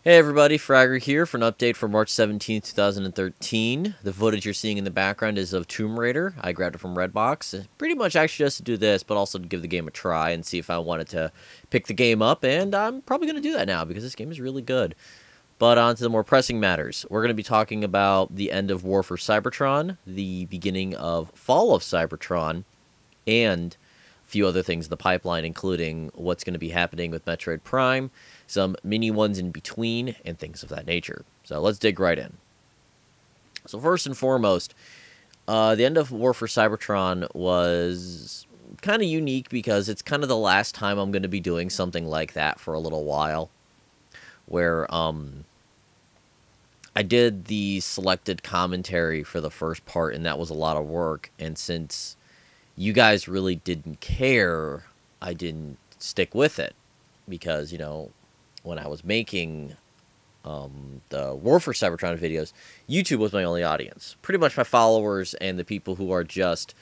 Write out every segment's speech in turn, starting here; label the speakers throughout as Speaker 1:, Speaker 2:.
Speaker 1: Hey everybody, Fragger here for an update for March 17th, 2013. The footage you're seeing in the background is of Tomb Raider. I grabbed it from Redbox. Pretty much actually just to do this, but also to give the game a try and see if I wanted to pick the game up, and I'm probably going to do that now because this game is really good. But on to the more pressing matters. We're going to be talking about the end of War for Cybertron, the beginning of Fall of Cybertron, and a few other things in the pipeline, including what's going to be happening with Metroid Prime, some mini ones in between, and things of that nature. So let's dig right in. So first and foremost, the end of War for Cybertron was kind of unique because it's kind of the last time I'm going to be doing something like that for a little while, where I did the selected commentary for the first part, and that was a lot of work, and since you guys really didn't care, I didn't stick with it because, when I was making the War for Cybertron videos, YouTube was my only audience. Pretty much my followers and the people who are just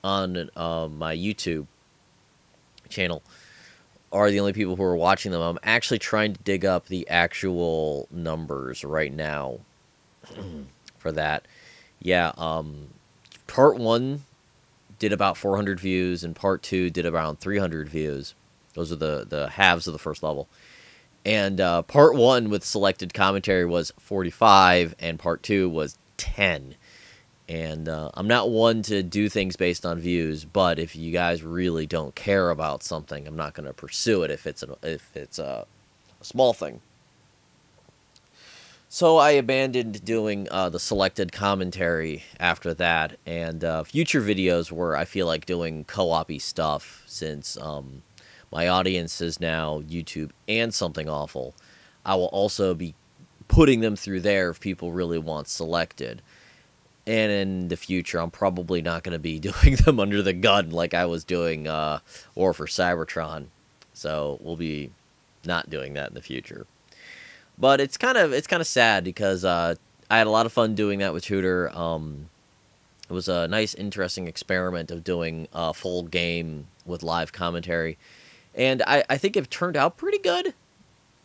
Speaker 1: on my YouTube channel are the only people who are watching them. I'm actually trying to dig up the actual numbers right now for that. Yeah, part 1 did about 400 views, and part 2 did around 300 views. Those are the halves of the first level. And part 1 with selected commentary was 45, and part 2 was 10. And I'm not one to do things based on views, but if you guys really don't care about something, I'm not going to pursue it if it's a small thing. So I abandoned doing the selected commentary after that, and future videos where I feel like doing co-op-y stuff, since my audience is now YouTube and Something Awful. I will also be putting them through there if people really want selected. And in the future, I'm probably not going to be doing them under the gun like I was doing War for Cybertron. So we'll be not doing that in the future. But it's kind of sad because I had a lot of fun doing that with Tudor. It was a nice, interesting experiment of doing a full game with live commentary. And I think it turned out pretty good.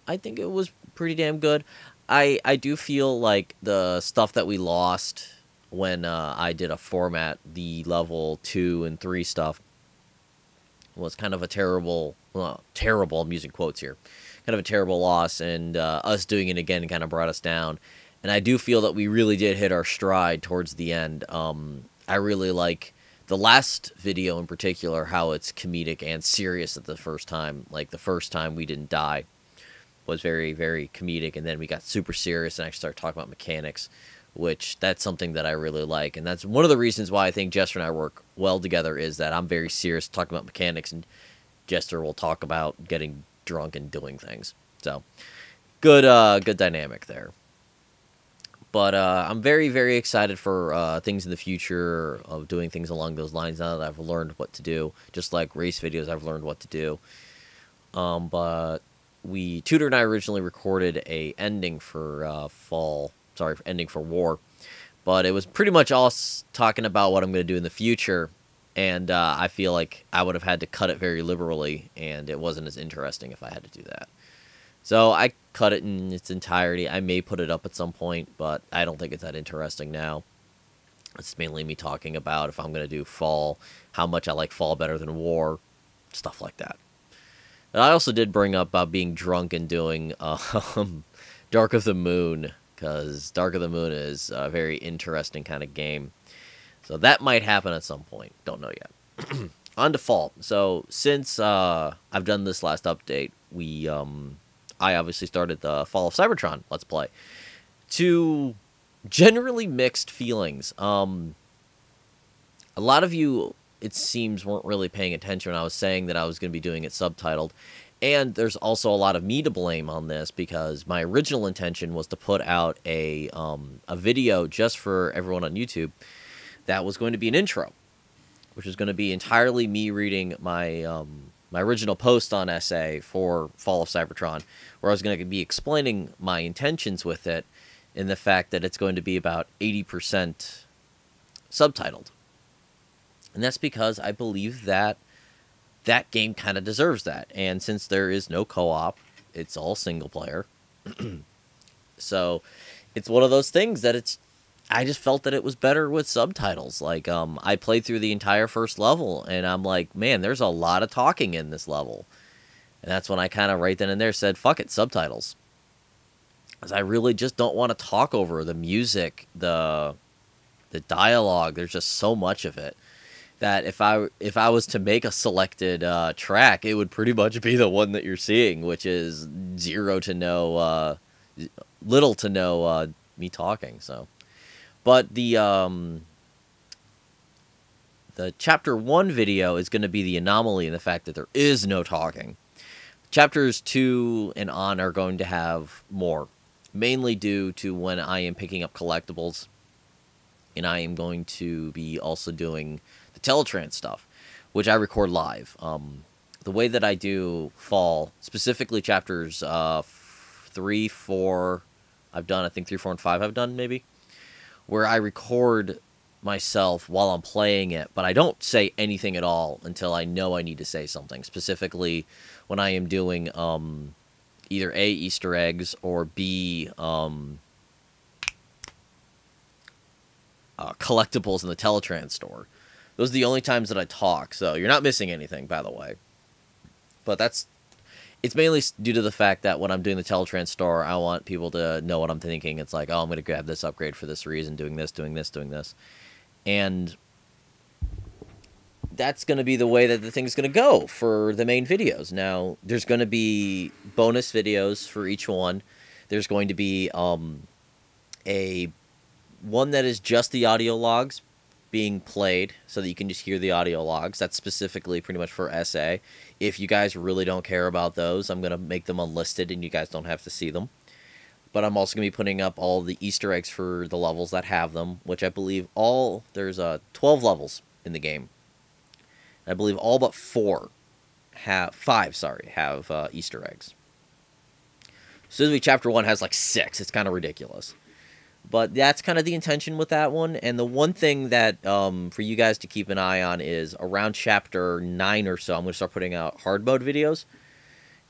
Speaker 1: I think it was pretty damn good. I do feel like the stuff that we lost when I did a format, the level 2 and 3 stuff, was kind of a terrible, terrible, I'm using quotes here, kind of a terrible loss, and us doing it again kind of brought us down. And I do feel that we really did hit our stride towards the end. I really like the last video in particular, how it's comedic and serious at the first time. Like the first time we didn't die was very, very comedic, and then we got super serious and actually started talking about mechanics, which that's something that I really like. And that's one of the reasons why I think Jester and I work well together, is that I'm very serious talking about mechanics, and Jester will talk about getting drunk and doing things. So good dynamic there. But I'm very, very excited for things in the future of doing things along those lines now that I've learned what to do. Just like race videos, I've learned what to do. But Tudor and I originally recorded a ending for ending for War. But it was pretty much us talking about what I'm going to do in the future. And I feel like I would have had to cut it very liberally, and it wasn't as interesting if I had to do that. So I cut it in its entirety. I may put it up at some point, but I don't think it's that interesting now. It's mainly me talking about if I'm going to do Fall, how much I like Fall better than War, stuff like that. And I also did bring up about being drunk and doing Dark of the Moon, because Dark of the Moon is a very interesting kind of game. So that might happen at some point. Don't know yet. On to Fall. So since I've done this last update, I obviously started the Fall of Cybertron Let's Play. To generally mixed feelings. A lot of you, it seems, weren't really paying attention when I was saying that I was going to be doing it subtitled. And there's also a lot of me to blame on this, because my original intention was to put out a video just for everyone on YouTube that was going to be an intro, which was going to be entirely me reading my my original post on essay for Fall of Cybertron, where I was going to be explaining my intentions with it, in the fact that it's going to be about 80% subtitled. And that's because I believe that that game kind of deserves that. And since there is no co-op, it's all single player, So it's one of those things that I just felt that it was better with subtitles. Like, I played through the entire first level, and I'm like, man, there's a lot of talking in this level. And that's when I kind of right then and there said, fuck it, subtitles. Because I really just don't want to talk over the music, the dialogue. There's just so much of it that if I was to make a selected track, it would pretty much be the one that you're seeing, which is little to no me talking. So, but the chapter 1 video is going to be the anomaly in the fact that there is no talking. Chapters 2 and on are going to have more, mainly due to when I am picking up collectibles, and I am going to be also doing the Teletrans stuff, which I record live. The way that I do Fall, specifically chapters 3, 4, I've done, I think 3, 4, and 5 I've done, maybe, where I record myself while I'm playing it, but I don't say anything at all until I know I need to say something, specifically when I am doing either A, Easter eggs, or B, collectibles in the Teletrans store. Those are the only times that I talk, so you're not missing anything, by the way. But it's mainly due to the fact that when I'm doing the Teletrans store, I want people to know what I'm thinking. It's like, oh, I'm going to grab this upgrade for this reason, doing this, doing this, doing this. And that's going to be the way that the thing's going to go for the main videos. Now, there's going to be bonus videos for each one. There's going to be a one that is just the audio logs being played so that you can just hear the audio logs. That's specifically pretty much for SA. If you guys really don't care about those, I'm going to make them unlisted and you guys don't have to see them. But I'm also going to be putting up all the Easter eggs for the levels that have them, which I believe there's 12 levels in the game. I believe all but 5 have Easter eggs. Specifically, Chapter 1 has like 6. It's kind of ridiculous. But that's kind of the intention with that one. And the one thing that for you guys to keep an eye on is around Chapter 9 or so, I'm going to start putting out hard mode videos.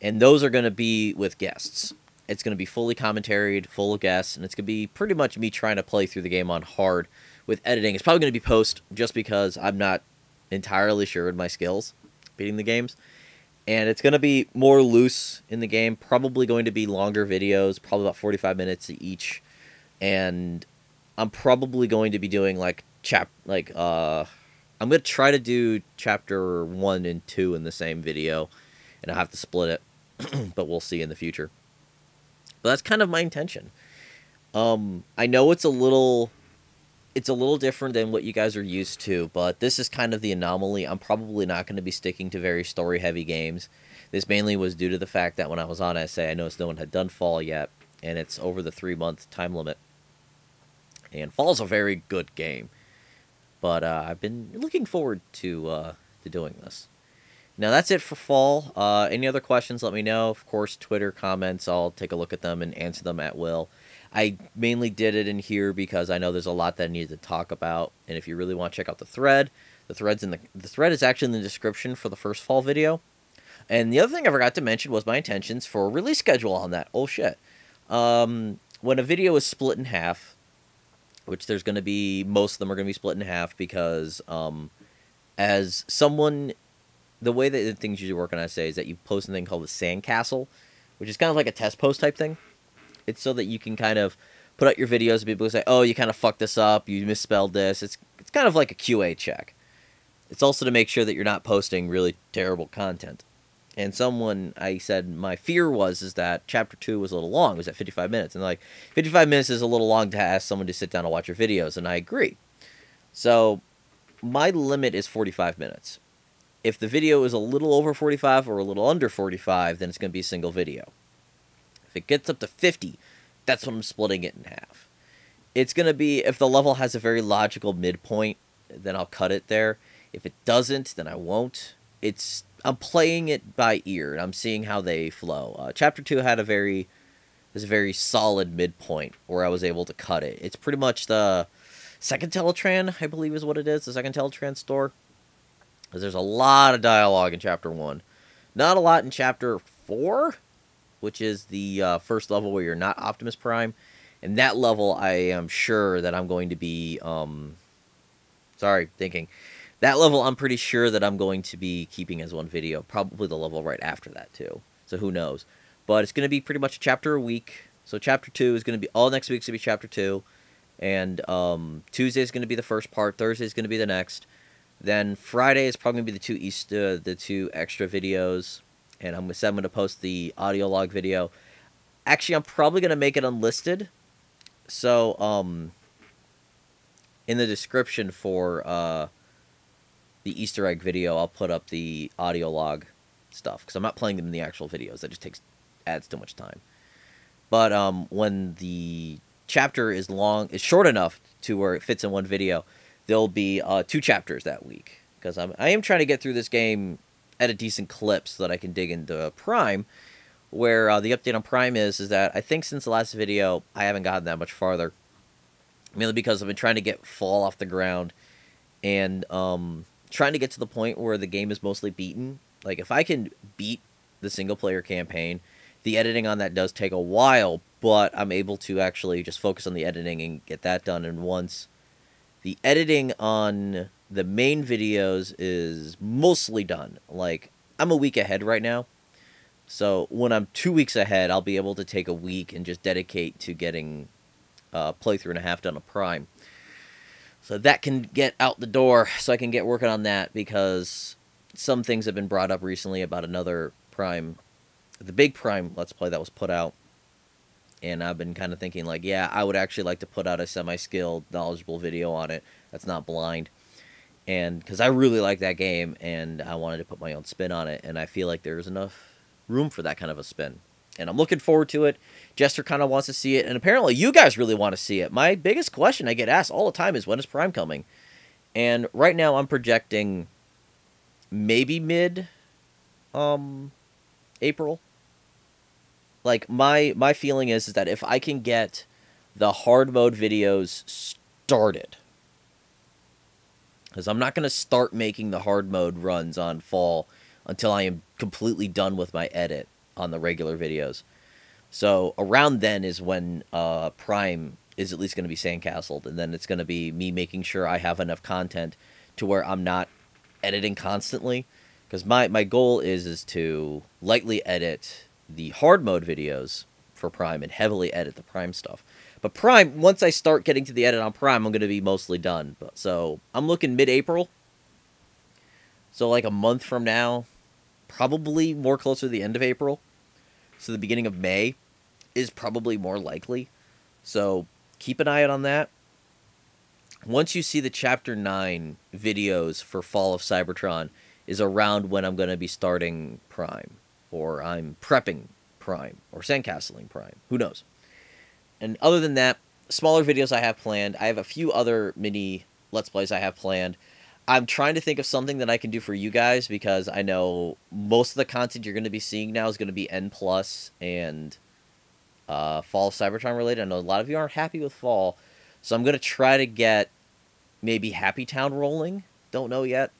Speaker 1: And those are going to be with guests. It's going to be fully commentaried, full of guests, and it's going to be pretty much me trying to play through the game on hard with editing. It's probably going to be post just because I'm not entirely sure of my skills beating the games. And it's going to be more loose in the game, probably going to be longer videos, probably about 45 minutes each. And I'm probably going to be doing I'm going to try to do Chapter 1 and 2 in the same video, and I'll have to split it, but we'll see in the future. But that's kind of my intention. I know it's a little different than what you guys are used to, but this is kind of the anomaly. I'm probably not going to be sticking to very story-heavy games. This mainly was due to the fact that when I was on SA, I noticed no one had done Fall yet, and it's over the 3-month time limit. And Fall's a very good game, but I've been looking forward to doing this. Now, that's it for Fall. Any other questions, let me know. Of course, Twitter comments, I'll take a look at them and answer them at will. I mainly did it in here because I know there's a lot that I needed to talk about. And if you really want to check out the thread is actually in the description for the first Fall video. And the other thing I forgot to mention was my intentions for a release schedule on that. Oh, shit. When a video is split in half, which there's going to be, most of them are going to be split in half because as someone... The way that things usually work on SA is that you post something called the Sandcastle, which is kind of like a test post type thing. It's so that you can kind of put out your videos and people say, oh, you kind of fucked this up, you misspelled this. It's kind of like a QA check. It's also to make sure that you're not posting really terrible content. And I said my fear is that Chapter 2 was a little long. It was at 55 minutes. And 55 minutes is a little long to ask someone to sit down and watch your videos, and I agree. So my limit is 45 minutes. If the video is a little over 45 or a little under 45, then it's going to be a single video. If it gets up to 50, that's when I'm splitting it in half. It's going to be, if the level has a very logical midpoint, then I'll cut it there. If it doesn't, then I won't. I'm playing it by ear, and I'm seeing how they flow. Chapter 2 had a very solid midpoint where I was able to cut it. It's pretty much the second Teletran, I believe is what it is, the second Teletran store. Because there's a lot of dialogue in Chapter 1. Not a lot in Chapter 4. which is the first level where you're not Optimus Prime. And that level, I am sure that I'm going to be, that level I'm pretty sure that I'm going to be keeping as one video. Probably the level right after that, too. So who knows. But it's going to be pretty much a chapter a week. So chapter 2 is going to be, all next week's going to be chapter 2. And Tuesday is going to be the first part. Thursday is going to be the next. Then Friday is probably going to be the two extra videos. And I'm going to post the audio log video. Actually, I'm probably going to make it unlisted. So, in the description for the Easter egg video, I'll put up the audio log stuff, because I'm not playing them in the actual videos. That just adds too much time. But when the chapter is short enough to where it fits in one video, there'll be 2 chapters that week, because I am trying to get through this game at a decent clip so that I can dig into Prime. Where the update on Prime is that I think since the last video, I haven't gotten that much farther. Mainly because I've been trying to get Fall off the ground, and trying to get to the point where the game is mostly beaten. Like, if I can beat the single-player campaign, the editing on that does take a while, but I'm able to actually just focus on the editing and get that done. And once the editing on the main videos is mostly done, like, I'm a week ahead right now. So when I'm 2 weeks ahead, I'll be able to take a week and just dedicate to getting a playthrough and a half done of Prime. So that can get out the door, so I can get working on that, because some things have been brought up recently about another Prime, the big Prime Let's Play that was put out. And I've been kind of thinking, like, yeah, I would actually like to put out a semi-skilled, knowledgeable video on it that's not blind. And because I really like that game, and I wanted to put my own spin on it, and I feel like there's enough room for that kind of a spin. And I'm looking forward to it. Jester kind of wants to see it, and apparently you guys really want to see it. My biggest question I get asked all the time is, when is Prime coming? And right now I'm projecting maybe mid April. Like, my feeling is that if I can get the hard mode videos started, because I'm not going to start making the hard mode runs on Fall until I am completely done with my edit on the regular videos. So around then is when Prime is at least going to be sandcastled, and then it's going to be me making sure I have enough content to where I'm not editing constantly. Because my goal is to lightly edit the hard mode videos for Prime and heavily edit the Prime stuff. But Prime, once I start getting to the edit on Prime, I'm going to be mostly done. So I'm looking mid-April. So like a month from now, probably more closer to the end of April. So the beginning of May is probably more likely. So keep an eye out on that. Once you see the Chapter 9 videos for Fall of Cybertron is around when I'm going to be starting Prime. Or I'm prepping Prime. Or sandcastling Prime. Who knows? And other than that, smaller videos I have planned. I have a few other mini Let's Plays I have planned. I'm trying to think of something that I can do for you guys, because I know most of the content you're going to be seeing now is going to be N+ and Fall of Cybertron related. I know a lot of you aren't happy with Fall, so I'm going to try to get maybe Happy Town rolling. Don't know yet.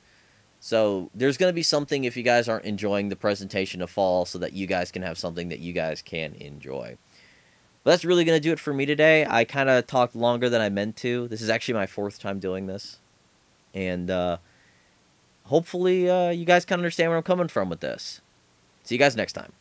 Speaker 1: So there's going to be something if you guys aren't enjoying the presentation of Fall, so that you guys can have something that you guys can enjoy. But that's really going to do it for me today. I kind of talked longer than I meant to. This is actually my 4th time doing this. And hopefully you guys can understand where I'm coming from with this. See you guys next time.